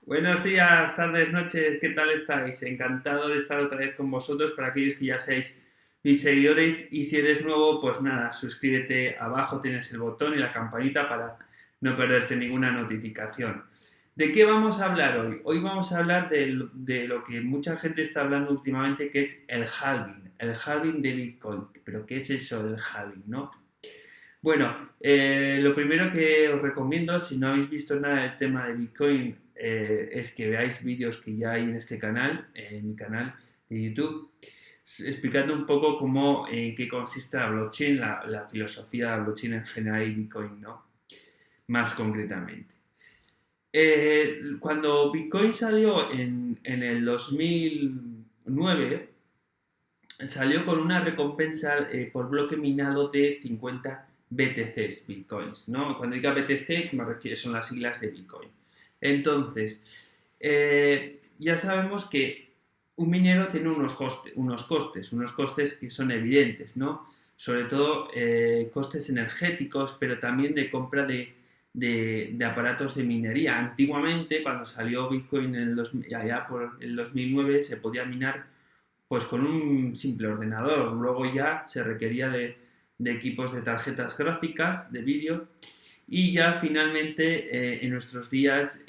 Buenos días, tardes, noches, ¿qué tal estáis? Encantado de estar otra vez con vosotros para aquellos que ya seáis mis seguidores y si eres nuevo, pues nada, suscríbete, abajo tienes el botón y la campanita para no perderte ninguna notificación. ¿De qué vamos a hablar hoy? Hoy vamos a hablar de lo que mucha gente está hablando últimamente, que es el halving de Bitcoin. ¿Pero qué es eso del halving, no? Bueno, lo primero que os recomiendo, si no habéis visto nada del tema de Bitcoin, es que veáis vídeos que ya hay en este canal, en mi canal de YouTube, explicando un poco cómo, en qué consiste la blockchain, la filosofía de la blockchain en general y Bitcoin, ¿no? Más concretamente. Cuando Bitcoin salió en el 2009, salió con una recompensa por bloque minado de 50 BTCs, Bitcoins, ¿no? Cuando diga BTC, me refiero, son las siglas de Bitcoin. Entonces, ya sabemos que un minero tiene unos costes que son evidentes, ¿no? Sobre todo costes energéticos, pero también de compra de aparatos de minería. Antiguamente, cuando salió Bitcoin allá por el 2009, se podía minar pues con un simple ordenador. Luego ya se requería de equipos de tarjetas gráficas, de vídeo, y ya finalmente en nuestros días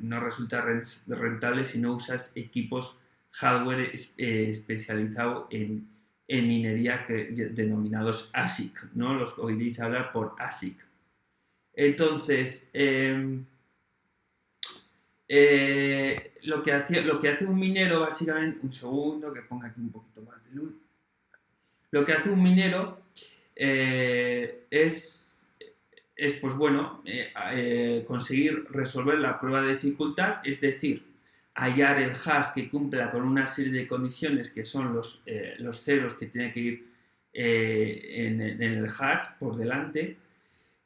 no resulta rentable si no usas equipos hardware especializado en minería denominados ASIC, ¿no? Los oiréis hablar por ASIC. Entonces, lo que hace un minero, básicamente, un segundo, que ponga aquí un poquito más de luz. Lo que hace un minero es, pues bueno, conseguir resolver la prueba de dificultad, es decir, hallar el hash que cumpla con una serie de condiciones que son los ceros que tiene que ir en el hash por delante.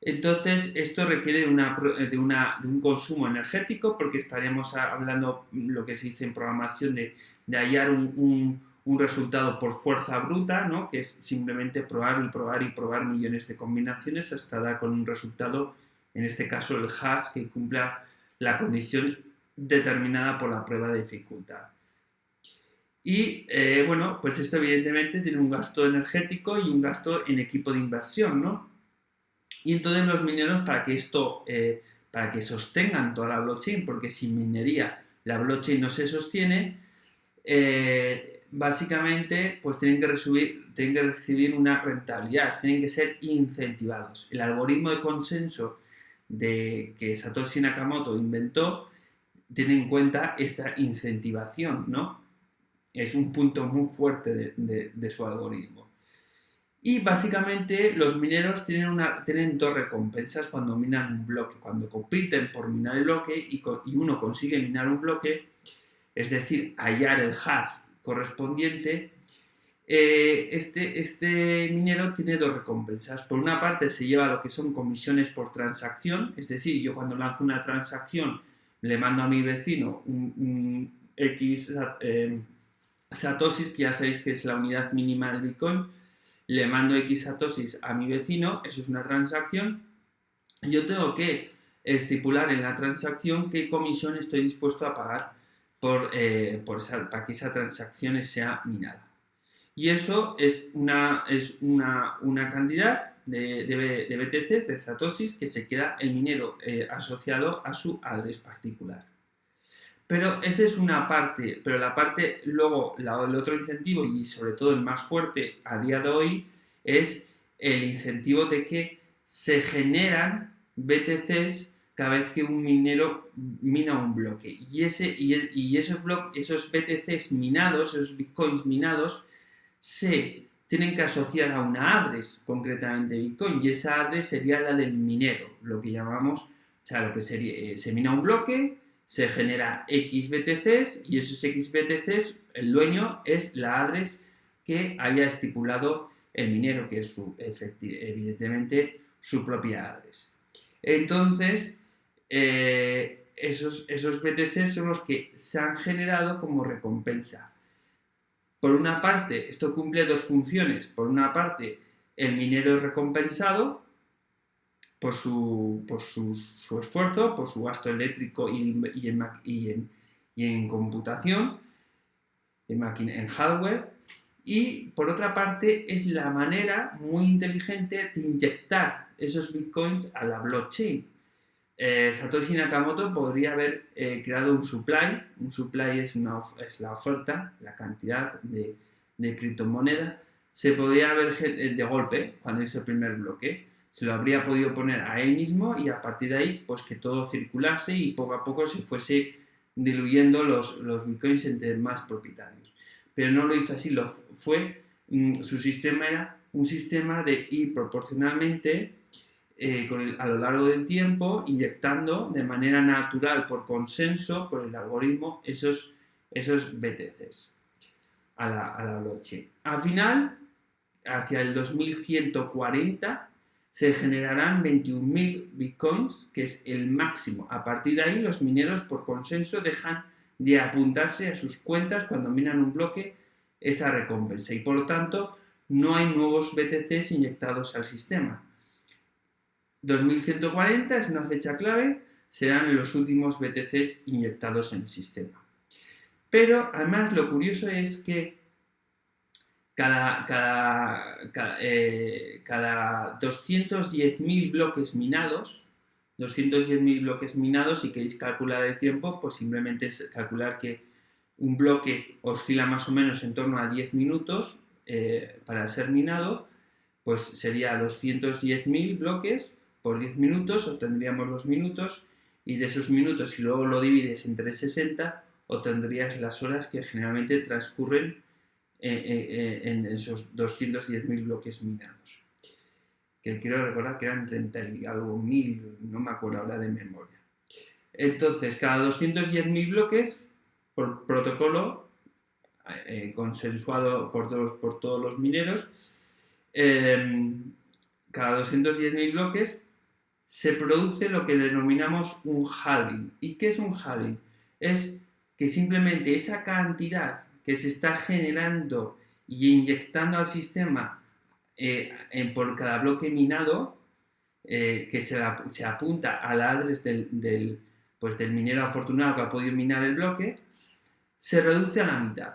Entonces, esto requiere de un consumo energético porque estaríamos hablando lo que se dice en programación de hallar un resultado por fuerza bruta, ¿no? Que es simplemente probar y probar y probar millones de combinaciones hasta dar con un resultado, en este caso el hash, que cumpla la condición determinada por la prueba de dificultad. Y bueno, pues esto evidentemente tiene un gasto energético y un gasto en equipo de inversión, ¿no? Y entonces los mineros, para que sostengan toda la blockchain, porque sin minería la blockchain no se sostiene, básicamente pues tienen que recibir una rentabilidad, tienen que ser incentivados. El algoritmo de consenso que Satoshi Nakamoto inventó tiene en cuenta esta incentivación, ¿no? Es un punto muy fuerte de su algoritmo. Y básicamente los mineros tienen dos recompensas cuando minan un bloque. Cuando compiten por minar el bloque y uno consigue minar un bloque, es decir, hallar el hash correspondiente, este minero tiene dos recompensas. Por una parte se lleva lo que son comisiones por transacción, es decir, yo cuando lanzo una transacción le mando a mi vecino un X satoshis, que ya sabéis que es la unidad mínima del Bitcoin, le mando X satoshis a mi vecino, eso es una transacción, y yo tengo que estipular en la transacción qué comisión estoy dispuesto a pagar para que esa transacción sea minada. Y eso es una cantidad de BTCs, de satoshis, que se queda el minero asociado a su address particular. Pero esa es una parte, pero la parte, luego, el otro incentivo, y sobre todo el más fuerte a día de hoy, es el incentivo de que se generan BTCs cada vez que un minero mina un bloque. Y esos BTCs minados, esos bitcoins minados, se tienen que asociar a una address, concretamente Bitcoin, y esa address sería la del minero, lo que llamamos, o sea, lo que sería, se mina un bloque, se genera X BTCs y esos X BTCs, el dueño es la address que haya estipulado el minero, que es evidentemente su propia address. Entonces, esos BTCs son los que se han generado como recompensa. Por una parte, esto cumple dos funciones. Por una parte, el minero es recompensado su esfuerzo, por su gasto eléctrico y en computación, en hardware. Y por otra parte es la manera muy inteligente de inyectar esos bitcoins a la blockchain. Satoshi Nakamoto podría haber creado un supply. Un supply es la oferta, la cantidad de criptomoneda. Se podría haber de golpe, cuando hizo el primer bloque, se lo habría podido poner a él mismo y a partir de ahí pues que todo circulase y poco a poco se fuese diluyendo los bitcoins entre más propietarios. Pero no lo hizo así, su sistema era un sistema de ir proporcionalmente a lo largo del tiempo, inyectando de manera natural, por consenso, por el algoritmo, esos BTCs a la blockchain. Al final, hacia el 2140, se generarán 21.000 bitcoins, que es el máximo. A partir de ahí, los mineros, por consenso, dejan de apuntarse a sus cuentas cuando minan un bloque esa recompensa y, por lo tanto, no hay nuevos BTCs inyectados al sistema. 2140 es una fecha clave, serán los últimos BTCs inyectados en el sistema. Pero además lo curioso es que cada 210.000 bloques minados, si queréis calcular el tiempo, pues simplemente es calcular que un bloque oscila más o menos en torno a 10 minutos para ser minado, pues sería 210.000 bloques por 10 minutos, obtendríamos los minutos, y de esos minutos, si luego lo divides entre 60, obtendrías las horas que generalmente transcurren en esos 210.000 bloques minados. Que quiero recordar que eran 30 y algo mil, no me acuerdo ahora de memoria. Entonces, cada 210.000 bloques, por protocolo consensuado por todos los mineros, cada 210.000 bloques se produce lo que denominamos un halving. ¿Y qué es un halving? Es que simplemente esa cantidad que se está generando y inyectando al sistema por cada bloque minado, que se apunta a la address del minero afortunado que ha podido minar el bloque, se reduce a la mitad.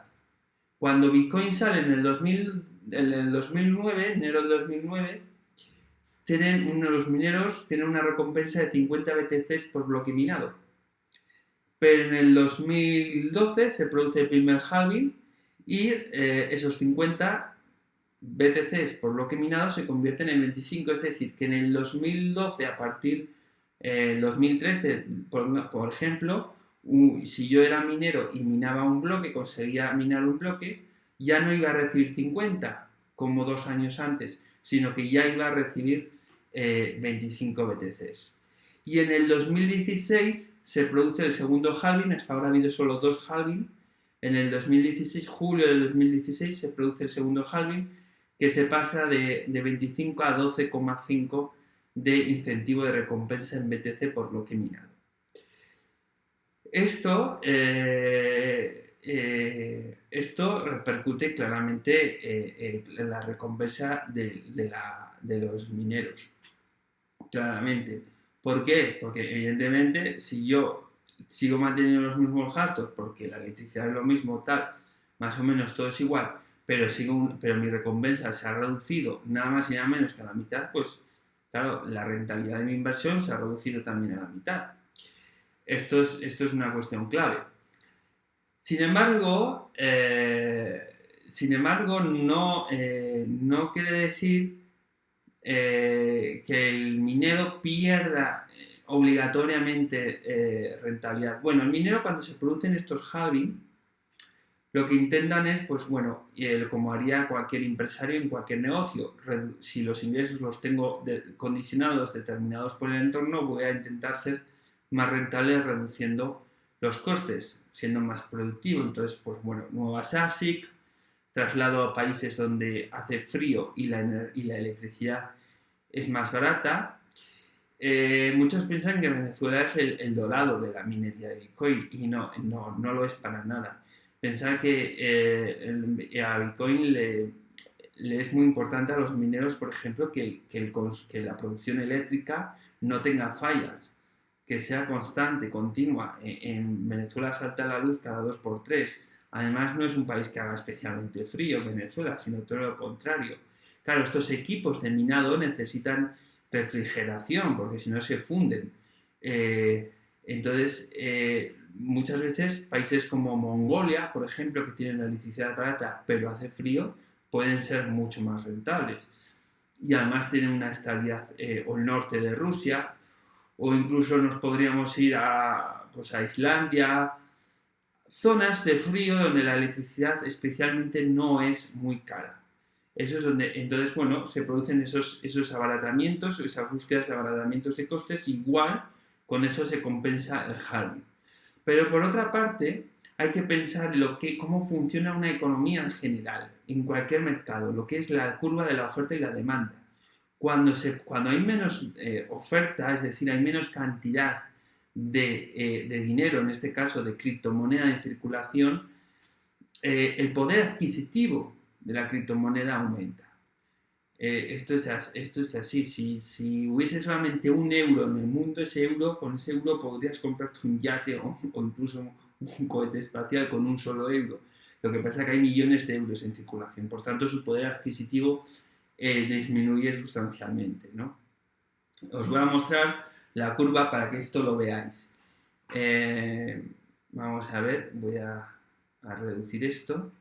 Cuando Bitcoin sale en el 2009, enero del 2009, los mineros tienen una recompensa de 50 BTCs por bloque minado. Pero en el 2012 se produce el primer halving y esos 50 BTCs por bloque minado se convierten en 25. Es decir, que en el 2012, a partir del 2013, por ejemplo, si yo era minero y minaba un bloque, conseguía minar un bloque, ya no iba a recibir 50 como 2 años antes, sino que ya iba a recibir 25 BTCs. Y en el 2016 se produce el segundo halving, hasta ahora ha habido solo 2 halving. En el 2016, julio del 2016, se produce el segundo halving, que se pasa de 25 a 12,5 de incentivo de recompensa en BTC por bloque minado. Esto repercute claramente en la recompensa de los mineros. Claramente. ¿Por qué? Porque evidentemente si yo sigo manteniendo los mismos gastos, porque la electricidad es lo mismo, tal, más o menos todo es igual, pero mi recompensa se ha reducido nada más y nada menos que a la mitad, pues claro, la rentabilidad de mi inversión se ha reducido también a la mitad. Esto es una cuestión clave. Sin embargo, no quiere decir que el minero pierda obligatoriamente rentabilidad. Bueno, el minero, cuando se producen estos halving, lo que intentan es, pues bueno, como haría cualquier empresario en cualquier negocio, si los ingresos los tengo condicionados, determinados por el entorno, voy a intentar ser más rentable reduciendo los costes, siendo más productivo. Entonces, pues bueno, nuevas ASIC, traslado a países donde hace frío y la electricidad es más barata. Muchos piensan que Venezuela es el dorado de la minería de Bitcoin y no lo es para nada. Pensar que a Bitcoin le es muy importante a los mineros, por ejemplo, que la producción eléctrica no tenga fallas, que sea constante, continua. En Venezuela salta la luz cada 2 por 3. Además, no es un país que haga especialmente frío, Venezuela, sino todo lo contrario. Claro, estos equipos de minado necesitan refrigeración, porque si no se funden. Entonces, muchas veces países como Mongolia, por ejemplo, que tienen la electricidad barata, pero hace frío, pueden ser mucho más rentables. Y además tienen una estabilidad, o el norte de Rusia, o incluso nos podríamos ir pues a Islandia, zonas de frío donde la electricidad especialmente no es muy cara. Eso es donde, entonces, bueno, se producen esos abaratamientos, esas búsquedas de abaratamientos de costes, igual con eso se compensa el halving. Pero por otra parte, hay que pensar cómo funciona una economía en general, en cualquier mercado, lo que es la curva de la oferta y la demanda. Cuando hay menos oferta, es decir, hay menos cantidad de dinero, en este caso de criptomoneda en circulación, el poder adquisitivo de la criptomoneda aumenta. Esto es así. Si hubiese solamente un euro en el mundo, con ese euro podrías comprarte un yate o incluso un cohete espacial con un solo euro. Lo que pasa es que hay millones de euros en circulación, por tanto su poder adquisitivo disminuye sustancialmente, ¿no? Os voy a mostrar la curva para que esto lo veáis. Vamos a ver, voy a reducir esto.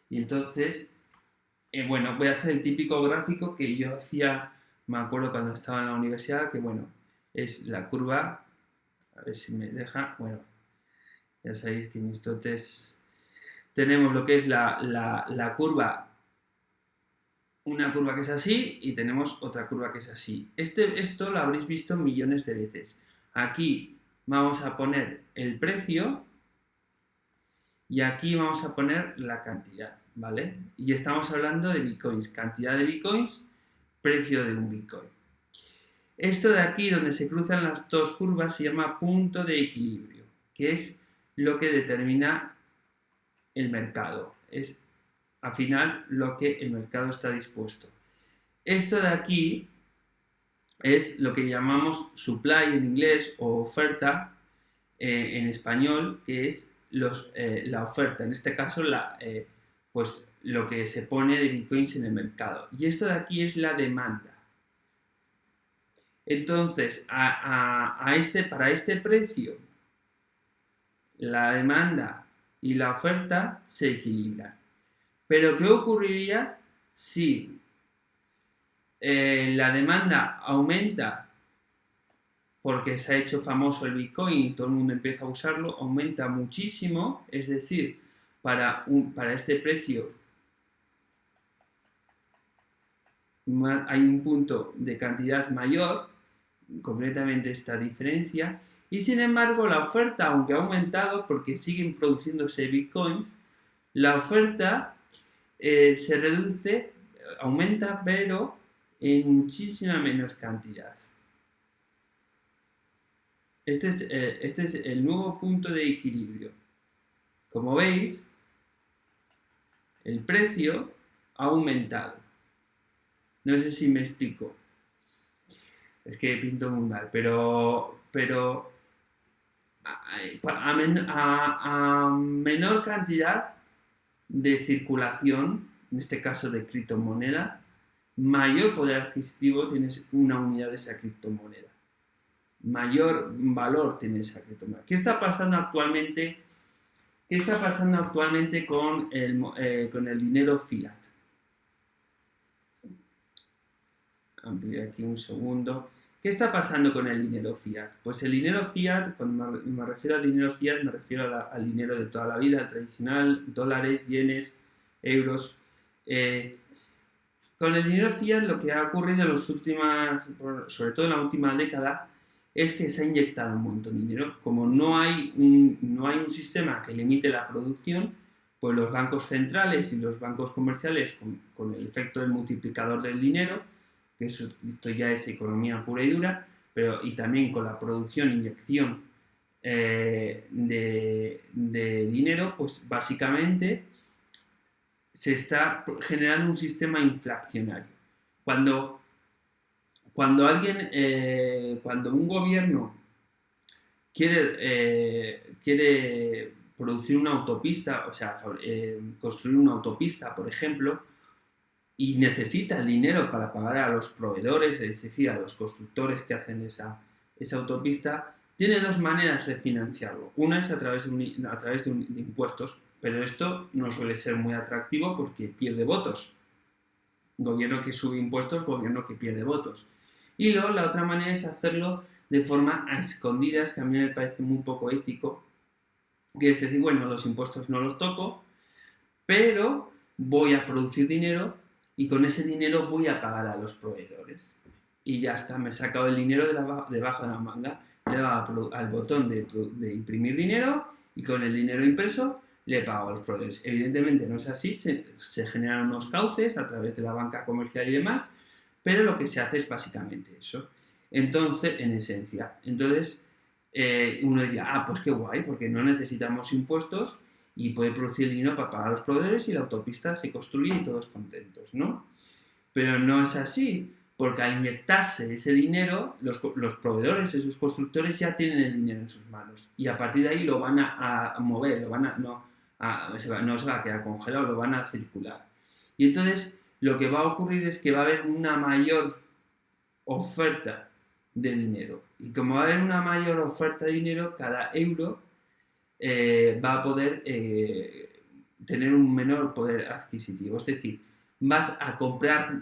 Y entonces, bueno, voy a hacer el típico gráfico que yo hacía, me acuerdo cuando estaba en la universidad, que bueno, es la curva, a ver si me deja, bueno, ya sabéis que en mis dotes tenemos lo que es la curva, una curva que es así y tenemos otra curva que es así. Esto lo habréis visto millones de veces. Aquí vamos a poner el precio y aquí vamos a poner la cantidad, ¿vale? Y estamos hablando de bitcoins, cantidad de bitcoins, precio de un bitcoin. Esto de aquí, donde se cruzan las dos curvas, se llama punto de equilibrio, que es lo que determina el mercado. Es, al final, lo que el mercado está dispuesto. Esto de aquí es lo que llamamos supply en inglés o oferta en español, que es la oferta, en este caso pues lo que se pone de bitcoins en el mercado. Y esto de aquí es la demanda. Entonces, para este precio, la demanda y la oferta se equilibran. Pero ¿qué ocurriría si la demanda aumenta porque se ha hecho famoso el Bitcoin y todo el mundo empieza a usarlo, aumenta muchísimo, es decir, para este precio hay un punto de cantidad mayor, concretamente esta diferencia, y sin embargo la oferta, aunque ha aumentado porque siguen produciéndose Bitcoins, la oferta se reduce, aumenta, pero en muchísima menos cantidad. Este es el nuevo punto de equilibrio. Como veis, el precio ha aumentado. No sé si me explico. Es que pinto muy mal, pero a menor cantidad de circulación, en este caso de criptomoneda, mayor poder adquisitivo tienes una unidad de esa criptomoneda. Mayor valor tiene esa criptomoneda. ¿Qué está pasando actualmente? ¿Qué está pasando actualmente con el dinero fiat? Amplio aquí un segundo. ¿Qué está pasando con el dinero fiat? Pues el dinero fiat, cuando me refiero al dinero fiat, me refiero al dinero de toda la vida, tradicional, dólares, yenes, euros. Con el dinero fiat lo que ha ocurrido en los sobre todo en la última década, es que se ha inyectado un montón de dinero. Como no hay un sistema que limite la producción, pues los bancos centrales y los bancos comerciales, con el efecto del multiplicador del dinero, que esto ya es economía pura y dura, y también con la producción, inyección de dinero, pues básicamente se está generando un sistema inflacionario. Cuando cuando un gobierno quiere producir una autopista, o sea, construir una autopista, por ejemplo, y necesita el dinero para pagar a los proveedores, es decir, a los constructores que hacen esa autopista, tiene dos maneras de financiarlo. Una es a través de impuestos, pero esto no suele ser muy atractivo porque pierde votos. Gobierno que sube impuestos, gobierno que pierde votos. Y luego la otra manera es hacerlo de forma a escondidas, que a mí me parece muy poco ético, que es decir, bueno, los impuestos no los toco, pero voy a producir dinero y con ese dinero voy a pagar a los proveedores. Y ya está, me he sacado el dinero debajo de la manga, le he dado al botón de imprimir dinero y con el dinero impreso le pago a los proveedores. Evidentemente no es así, se generan unos cauces a través de la banca comercial y demás, pero lo que se hace es básicamente eso. Entonces, en esencia, uno diría, pues qué guay, porque no necesitamos impuestos y puede producir el dinero para pagar a los proveedores y la autopista se construye y todos contentos, ¿no? Pero no es así, porque al inyectarse ese dinero, los proveedores, esos constructores ya tienen el dinero en sus manos y a partir de ahí lo van a mover, no se va a quedar congelado, lo van a circular. Y entonces lo que va a ocurrir es que va a haber una mayor oferta de dinero. Y como va a haber una mayor oferta de dinero, cada euro va a poder tener un menor poder adquisitivo. Es decir, vas a poder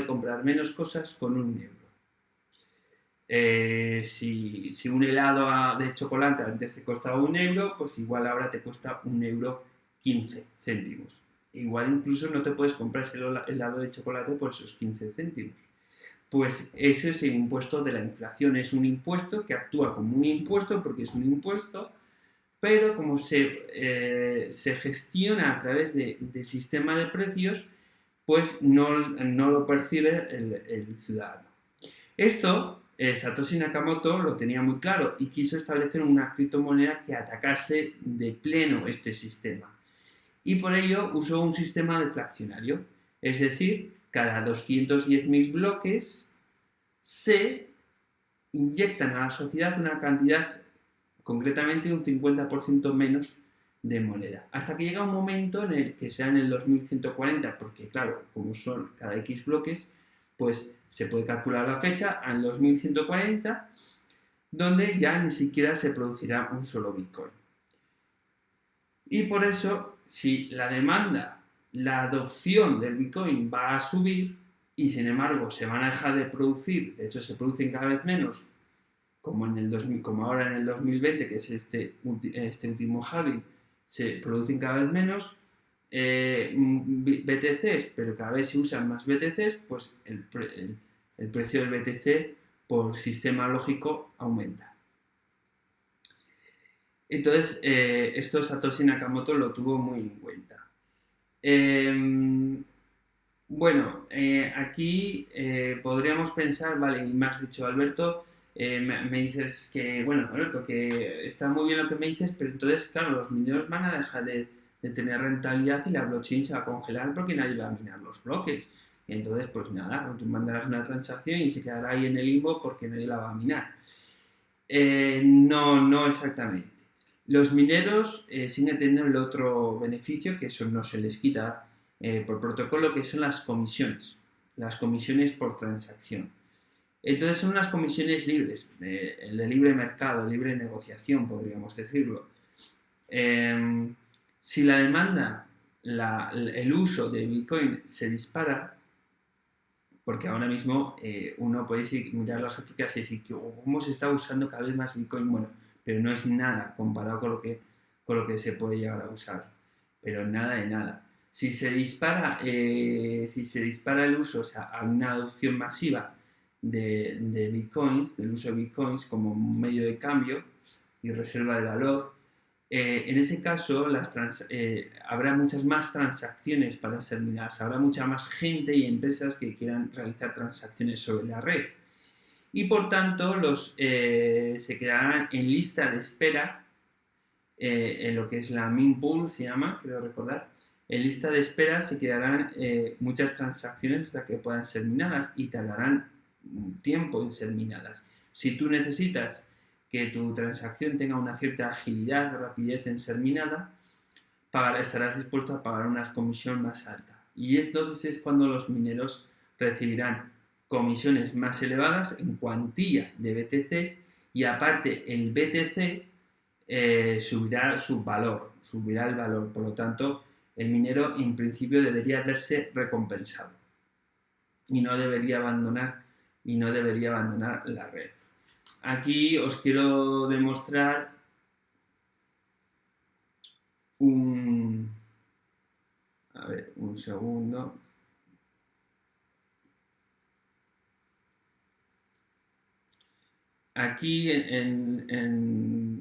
comprar menos cosas con un euro. Si un helado de chocolate antes te costaba un euro, pues igual ahora te cuesta 1,15 €. Igual incluso no te puedes comprar ese helado de chocolate por esos 15 céntimos. Pues ese es el impuesto de la inflación. Es un impuesto que actúa como un impuesto porque es un impuesto, pero como se gestiona a través del sistema de precios, pues no lo percibe el ciudadano. Esto, Satoshi Nakamoto lo tenía muy claro y quiso establecer una criptomoneda que atacase de pleno este sistema. Y por ello usó un sistema deflacionario, es decir, cada 210.000 bloques se inyectan a la sociedad una cantidad, concretamente un 50% menos de moneda. Hasta que llega un momento en el que sea en el 2140, porque claro, como son cada X bloques, pues se puede calcular la fecha al 2140, donde ya ni siquiera se producirá un solo Bitcoin. Y por eso, si la demanda, la adopción del Bitcoin va a subir y sin embargo se van a dejar de producir, de hecho se producen cada vez menos, como ahora en el 2020, que es este último halving, se producen cada vez menos BTCs, pero cada vez se usan más BTCs, pues el precio del BTC por sistema lógico aumenta. Entonces, esto Satoshi Nakamoto lo tuvo muy en cuenta. Bueno, aquí podríamos pensar, vale, y me has dicho, Alberto, me dices que, bueno, Alberto, que está muy bien lo que me dices, pero entonces, claro, los mineros van a dejar de tener rentabilidad y la blockchain se va a congelar porque nadie va a minar los bloques. Y entonces, pues nada, tú mandarás una transacción y se quedará ahí en el limbo porque nadie la va a minar. No exactamente. Los mineros siguen teniendo el otro beneficio, que eso no se les quita por protocolo, que son las comisiones por transacción. Entonces son unas comisiones libres, el de libre mercado, libre negociación, podríamos decirlo. Si la demanda, el uso de Bitcoin se dispara, porque ahora mismo uno puede mirar las gráficas y decir cómo se está usando cada vez más Bitcoin, bueno, pero no es nada comparado con lo que se puede llegar a usar, pero nada de nada. Si se dispara el uso, o sea, a una adopción masiva de Bitcoins, del uso de Bitcoins como medio de cambio y reserva de valor, en ese caso habrá muchas más transacciones para ser minadas, habrá mucha más gente y empresas que quieran realizar transacciones sobre la red. Y por tanto se quedarán en lista de espera en lo que es la mempool, se llama, creo recordar, en lista de espera se quedarán muchas transacciones hasta que puedan ser minadas y tardarán un tiempo en ser minadas. Si tú necesitas que tu transacción tenga una cierta agilidad, rapidez en ser minada, estarás dispuesto a pagar una comisión más alta. Y entonces es cuando los mineros recibirán comisiones más elevadas en cuantía de BTCs y aparte el BTC subirá el valor. Por lo tanto, el minero en principio debería verse recompensado y no debería abandonar la red. Aquí os quiero demostrar un segundo. Aquí en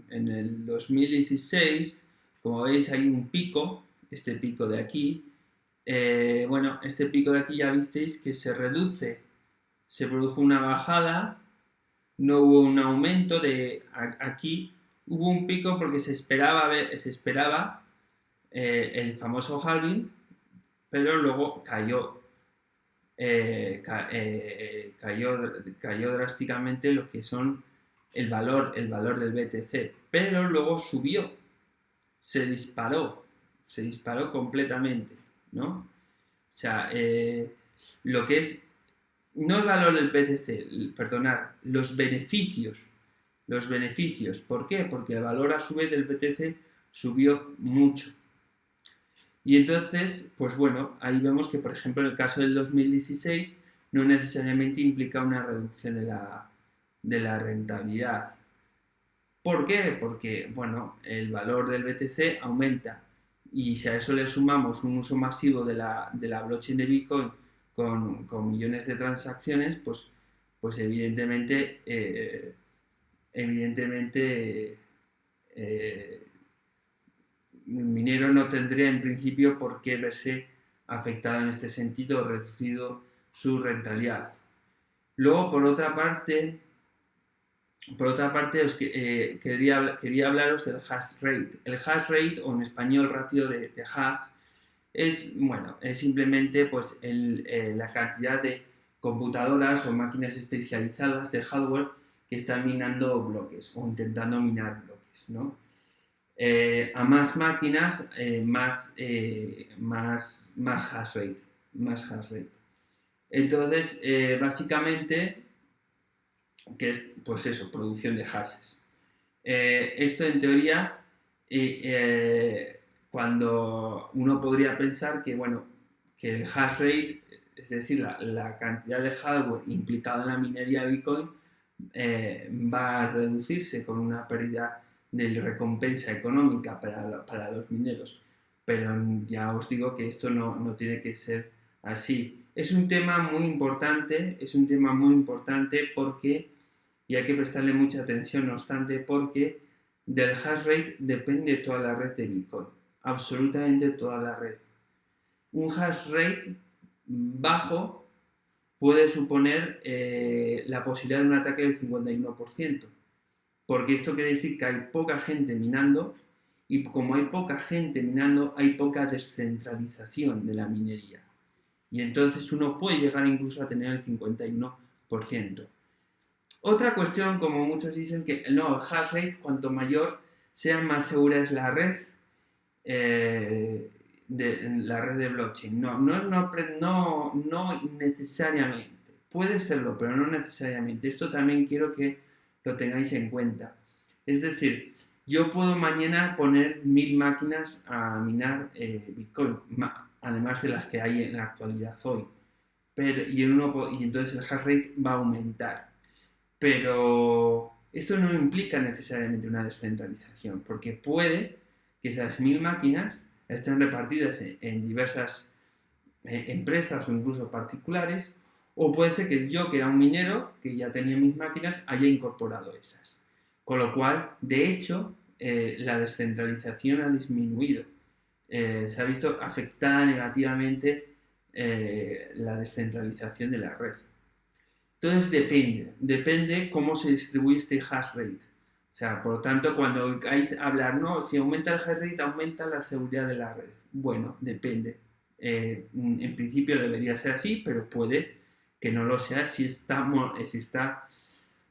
el 2016, como veis, hay un pico, este pico de aquí. Este pico de aquí ya visteis que se reduce, se produjo una bajada, no hubo un aumento de aquí, hubo un pico porque se esperaba el famoso halving, pero luego cayó drásticamente lo que son el valor del BTC, pero luego subió, se disparó completamente, ¿no? O sea, lo que es, no el valor del BTC, perdonad, los beneficios, ¿por qué? Porque el valor a su vez del BTC subió mucho. Y entonces, pues bueno, ahí vemos que, por ejemplo, en el caso del 2016 no necesariamente implica una reducción de la rentabilidad. ¿Por qué? Porque, bueno, el valor del BTC aumenta y si a eso le sumamos un uso masivo de la blockchain de Bitcoin con millones de transacciones, pues evidentemente, el minero no tendría en principio por qué verse afectado en este sentido, reducido su rentabilidad. Luego, por otra parte, quería hablaros del hash rate. El hash rate, o en español ratio de hash, es simplemente pues, la cantidad de computadoras o máquinas especializadas de hardware que están minando bloques o intentando minar bloques, ¿no? A más máquinas, más hash rate. Entonces, básicamente, que es, pues eso, producción de hashes. Esto en teoría, cuando uno podría pensar que, que el hash rate, es decir, la cantidad de hardware implicada en la minería de Bitcoin, va a reducirse con una pérdida de recompensa económica para los mineros. Pero ya os digo que esto no tiene que ser así. Es un tema muy importante porque, y hay que prestarle mucha atención, no obstante, porque del hash rate depende toda la red de Bitcoin, absolutamente toda la red. Un hash rate bajo puede suponer la posibilidad de un ataque del 51%, porque esto quiere decir que hay poca gente minando, y como hay poca gente minando, hay poca descentralización de la minería. Y entonces uno puede llegar incluso a tener el 51%. Otra cuestión, como muchos dicen, que no, el hash rate, cuanto mayor sea, más segura es la red, la red de blockchain. No necesariamente. Puede serlo, pero no necesariamente. Esto también quiero que lo tengáis en cuenta. Es decir, yo puedo mañana poner 1000 máquinas a minar Bitcoin, además de las que hay en la actualidad hoy. Y entonces el hash rate va a aumentar. Pero esto no implica necesariamente una descentralización, porque puede que esas 1000 máquinas estén repartidas en diversas empresas o incluso particulares, o puede ser que yo, que era un minero, que ya tenía mis máquinas, haya incorporado esas. Con lo cual, de hecho, la descentralización ha disminuido. Se ha visto afectada negativamente la descentralización de la red. Entonces depende cómo se distribuye este hash rate. sea, por lo tanto, cuando hay hablar, no, si aumenta el hash rate, aumenta la seguridad de la red. Bueno, depende. En principio debería ser así, pero puede que no lo sea si está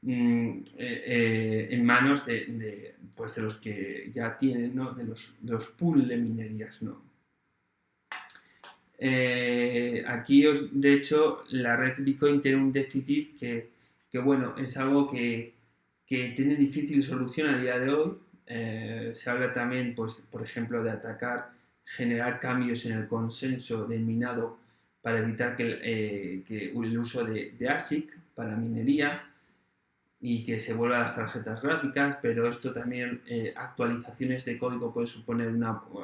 en manos pues de los que ya tienen, ¿no? De los pools de minerías, ¿no? Aquí, de hecho, la red Bitcoin tiene un déficit que bueno, es algo que tiene difícil solución a día de hoy. Se habla también, pues, por ejemplo, de generar cambios en el consenso del minado para evitar que el uso de ASIC para minería y que se vuelvan las tarjetas gráficas, pero esto también, actualizaciones de código puede suponer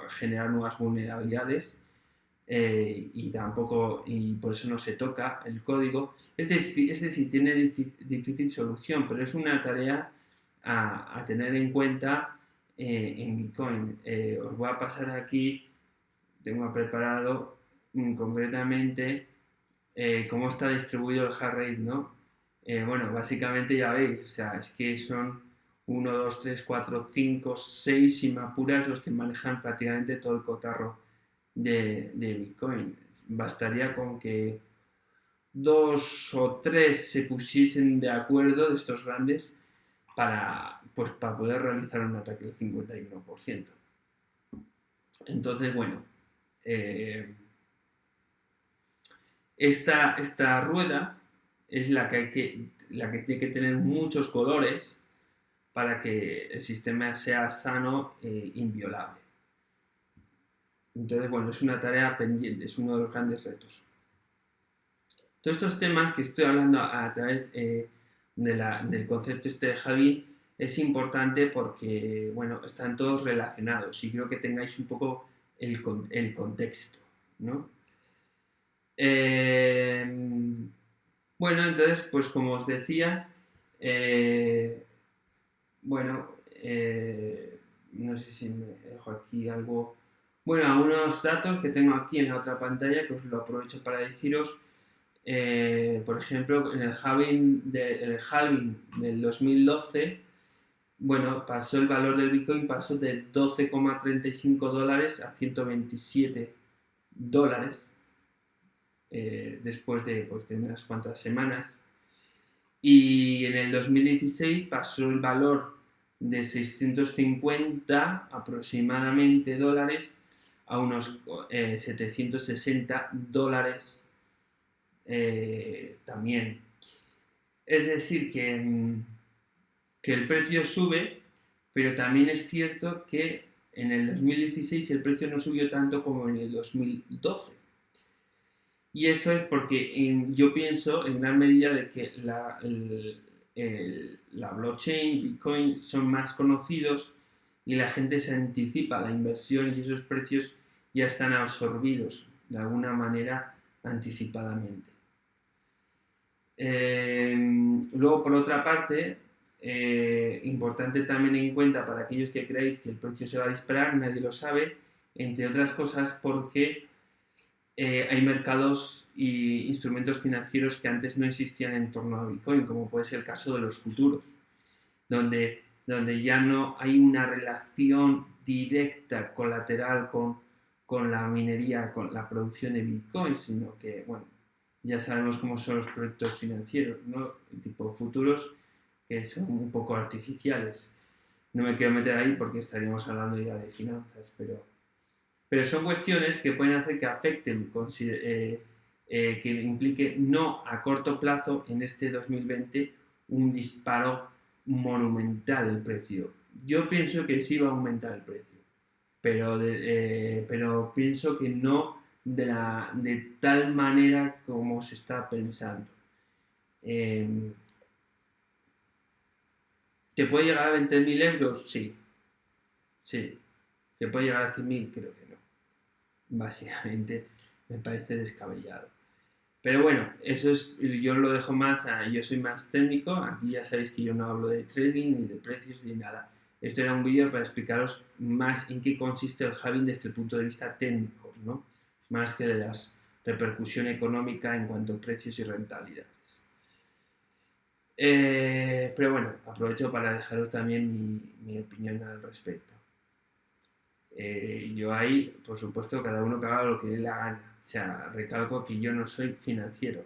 generar nuevas vulnerabilidades. Y por eso no se toca el código. Es decir, tiene difícil solución, pero es una tarea a tener en cuenta en Bitcoin. Os voy a pasar aquí, tengo preparado concretamente cómo está distribuido el hash rate, ¿no? Bueno, básicamente ya veis, o sea, es que son 1, 2, 3, 4, 5, 6, si me apuras, los que manejan prácticamente todo el cotarro de Bitcoin. Bastaría con que 2 o 3 se pusiesen de acuerdo de estos grandes pues, para poder realizar un ataque del 51%. Entonces, bueno, esta rueda es la que tiene que tener muchos colores para que el sistema sea sano e inviolable. Entonces, bueno, es una tarea pendiente, es uno de los grandes retos. Todos estos temas que estoy hablando a través del concepto de halving es importante porque, bueno, están todos relacionados y creo que tengáis un poco el contexto, ¿no? Bueno, entonces, pues como os decía, bueno, no sé si me dejo aquí algo. Bueno, algunos datos que tengo aquí en la otra pantalla que os lo aprovecho para deciros. Por ejemplo, en el halving del 2012, bueno, el valor del Bitcoin pasó de $12,35 a $127 después pues, de unas cuantas semanas. Y en el 2016 pasó el valor de 650 aproximadamente dólares a unos $760 también. Es decir, que el precio sube, pero también es cierto que en el 2016 el precio no subió tanto como en el 2012. Y eso es porque yo pienso en gran medida de que la blockchain, Bitcoin, son más conocidos y la gente se anticipa a la inversión y esos precios ya están absorbidos de alguna manera anticipadamente. Luego, por otra parte, importante también en cuenta para aquellos que creáis que el precio se va a disparar, nadie lo sabe, entre otras cosas porque hay mercados e instrumentos financieros que antes no existían en torno a Bitcoin, como puede ser el caso de los futuros, donde ya no hay una relación directa, colateral con la minería, con la producción de Bitcoin, sino que, bueno, ya sabemos cómo son los proyectos financieros, ¿no? Tipo futuros, que son un poco artificiales. No me quiero meter ahí porque estaríamos hablando ya de finanzas, pero son cuestiones que pueden hacer que afecten, que implique no a corto plazo en este 2020 un disparo monumental del precio. Yo pienso que sí va a aumentar el precio, pero pienso que no de tal manera como se está pensando. ¿Que puede llegar a 20.000 euros? Sí. Sí. ¿Que puede llegar a 100.000? Creo que no. Básicamente me parece descabellado. Pero bueno, eso es, yo lo dejo más yo soy más técnico, aquí ya sabéis que yo no hablo de trading, ni de precios, ni nada. Esto era un vídeo para explicaros más en qué consiste el halving desde el punto de vista técnico, ¿no? Más que de la repercusión económica en cuanto a precios y rentabilidades. Pero bueno, aprovecho para dejaros también mi opinión al respecto. Yo ahí, por supuesto, cada uno que haga lo que le dé la gana. O sea, recalco que yo no soy financiero.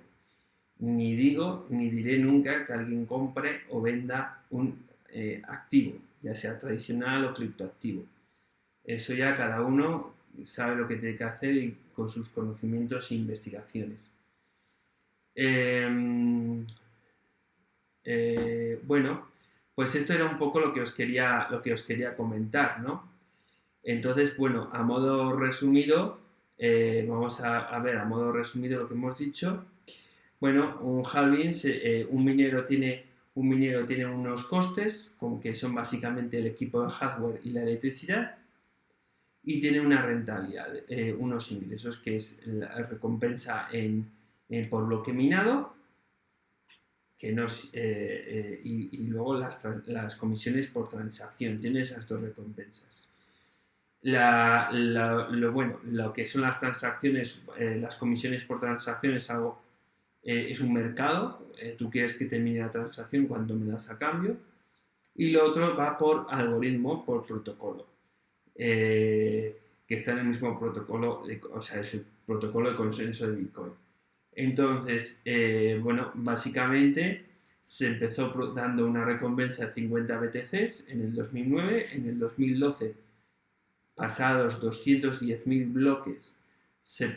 Ni digo ni diré nunca que alguien compre o venda un activo, ya sea tradicional o criptoactivo. Eso ya cada uno sabe lo que tiene que hacer y con sus conocimientos e investigaciones. Bueno, pues esto era un poco lo que os quería comentar, ¿no? Entonces, bueno, a modo resumido, vamos a ver a modo resumido lo que hemos dicho. Bueno, un halving, un minero tiene unos costes, como que son básicamente el equipo de hardware y la electricidad, y tiene una rentabilidad, unos ingresos, que es la recompensa por bloque minado, que y luego las comisiones por transacción, tiene esas dos recompensas. Lo que son las transacciones, las comisiones por transacción es un mercado, tú quieres que termine la transacción cuando me das a cambio, y lo otro va por algoritmo, por protocolo, que está en el mismo protocolo, o sea, es el protocolo de consenso de Bitcoin. Entonces, bueno, básicamente se empezó dando una recompensa de 50 BTCs en el 2009, en el 2012, pasados 210.000 bloques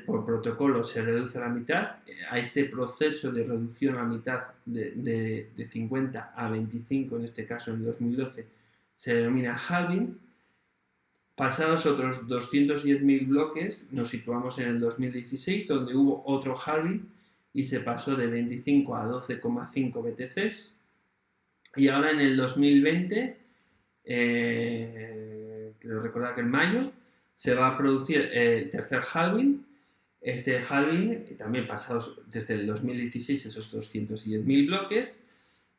por protocolo, se reduce a la mitad. A este proceso de reducción a la mitad de 50 a 25, en este caso en el 2012, se denomina halving. Pasados otros 210.000 bloques, nos situamos en el 2016, donde hubo otro halving y se pasó de 25 a 12,5 BTCs. Y ahora en el 2020, quiero recordar que en mayo, se va a producir el tercer halving. Este halving, también pasados desde el 2016 esos 210.000 bloques,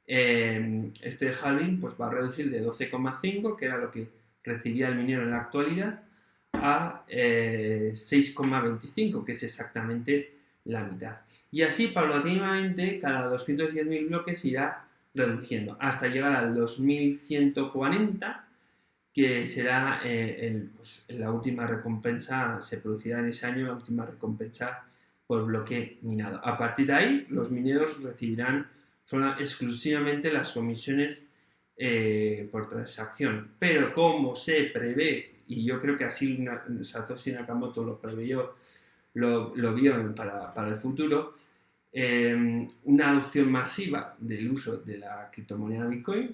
este halving pues va a reducir de 12,5, que era lo que recibía el minero en la actualidad, a 6,25, que es exactamente la mitad. Y así, paulatinamente, cada 210.000 bloques irá reduciendo hasta llegar al 2140, que será pues, la última recompensa, se producirá en ese año la última recompensa por bloque minado. A partir de ahí, los mineros recibirán exclusivamente las comisiones por transacción. Pero como se prevé, y yo creo que así Satoshi Nakamoto lo preveyó, lo vio para el futuro, una adopción masiva del uso de la criptomoneda Bitcoin,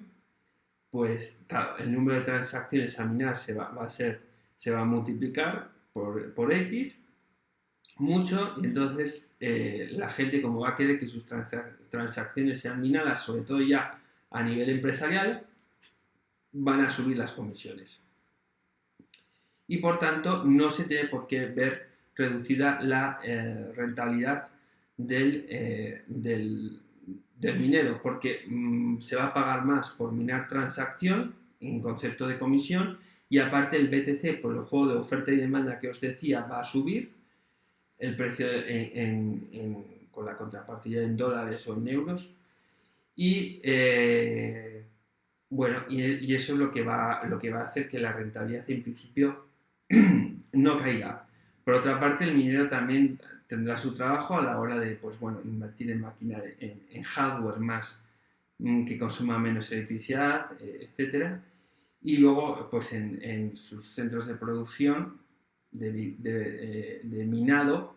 pues claro, el número de transacciones a minar se va a multiplicar por X mucho, y entonces la gente, como va a querer que sus transacciones sean minadas, sobre todo ya a nivel empresarial, van a subir las comisiones. Y por tanto no se tiene por qué ver reducida la rentabilidad del minero, porque se va a pagar más por minar transacción en concepto de comisión, y aparte el BTC, por el juego de oferta y demanda que os decía, va a subir el precio con la contrapartida en dólares o en euros, y bueno, y eso es lo que va a hacer que la rentabilidad en principio no caiga. Por otra parte, el minero también tendrá su trabajo a la hora de, pues bueno, invertir en maquinaria, en hardware más que consuma menos electricidad, etcétera. Y luego, pues en sus centros de producción de minado,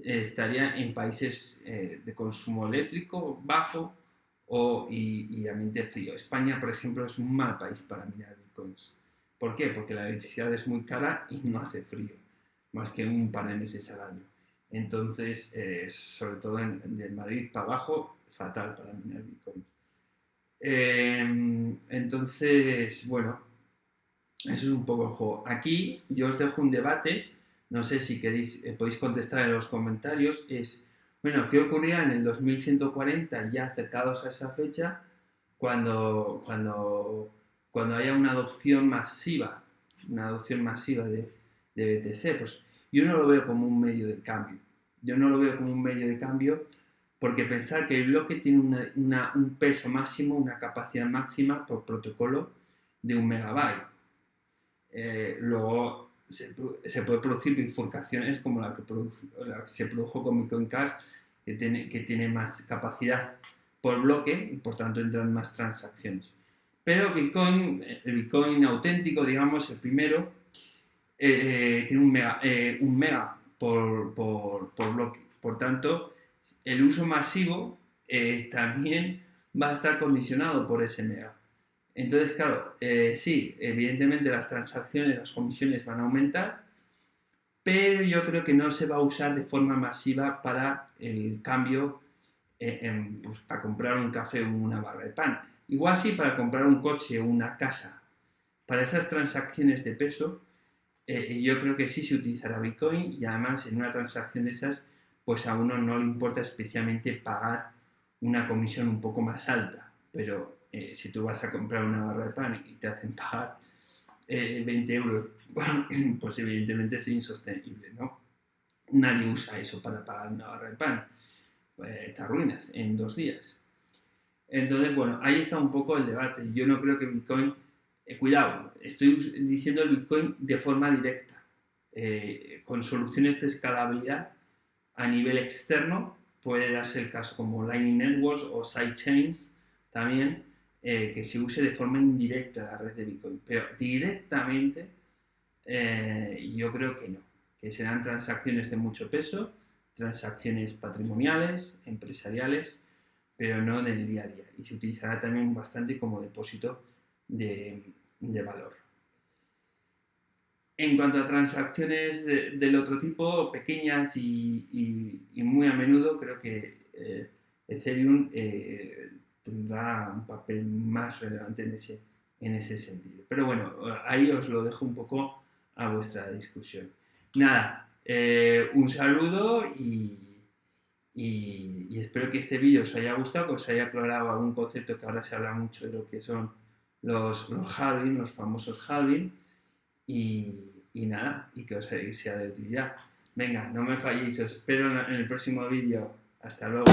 estaría en países de consumo eléctrico bajo y ambiente frío. España, por ejemplo, es un mal país para minar bitcoins. ¿Por qué? Porque la electricidad es muy cara y no hace frío, más que un par de meses al año. Entonces, sobre todo de Madrid para abajo, fatal para minar bitcoins. Entonces, bueno, eso es un poco el juego. Aquí yo os dejo un debate, no sé si queréis, podéis contestar en los comentarios, es, bueno, ¿qué ocurrirá en el 2140, ya acercados a esa fecha, cuando haya una adopción masiva de BTC? Pues yo no lo veo como un medio de cambio. Yo no lo veo como un medio de cambio porque pensar que el bloque tiene un peso máximo, una capacidad máxima por protocolo de 1 megabyte. Luego se puede producir bifurcaciones como la que se produjo con Bitcoin Cash, que tiene más capacidad por bloque y por tanto entran más transacciones. Pero el Bitcoin auténtico, digamos, el primero, tiene 1 mega por bloque. Por tanto, el uso masivo también va a estar condicionado por ese mega. Entonces, claro, sí, evidentemente las transacciones, las comisiones van a aumentar, pero yo creo que no se va a usar de forma masiva para el cambio, pues, para comprar un café o una barra de pan. Igual sí para comprar un coche o una casa. Para esas transacciones de peso, yo creo que sí se utilizará Bitcoin, y además en una transacción de esas, pues a uno no le importa especialmente pagar una comisión un poco más alta, pero si tú vas a comprar una barra de pan y te hacen pagar 20 euros, pues evidentemente es insostenible, ¿no? Nadie usa eso para pagar una barra de pan. Te arruinas en 2 días. Entonces, bueno, ahí está un poco el debate. Yo no creo que Bitcoin... cuidado, estoy diciendo el Bitcoin de forma directa, con soluciones de escalabilidad a nivel externo. Puede darse el caso como Lightning Networks o sidechains también, que se use de forma indirecta la red de Bitcoin, pero directamente yo creo que no, que serán transacciones de mucho peso, transacciones patrimoniales, empresariales, pero no en el día a día, y se utilizará también bastante como depósito de valor. En cuanto a transacciones del otro tipo, pequeñas y muy a menudo, creo que Ethereum tendrá un papel más relevante en ese sentido. Pero bueno, ahí os lo dejo un poco a vuestra discusión. Nada, un saludo y espero que este vídeo os haya gustado, que os haya aclarado algún concepto que ahora se habla mucho de lo que son los halving, los famosos halving, y nada, y que os sea de utilidad. Venga, no me falléis, os espero en el próximo vídeo. Hasta luego.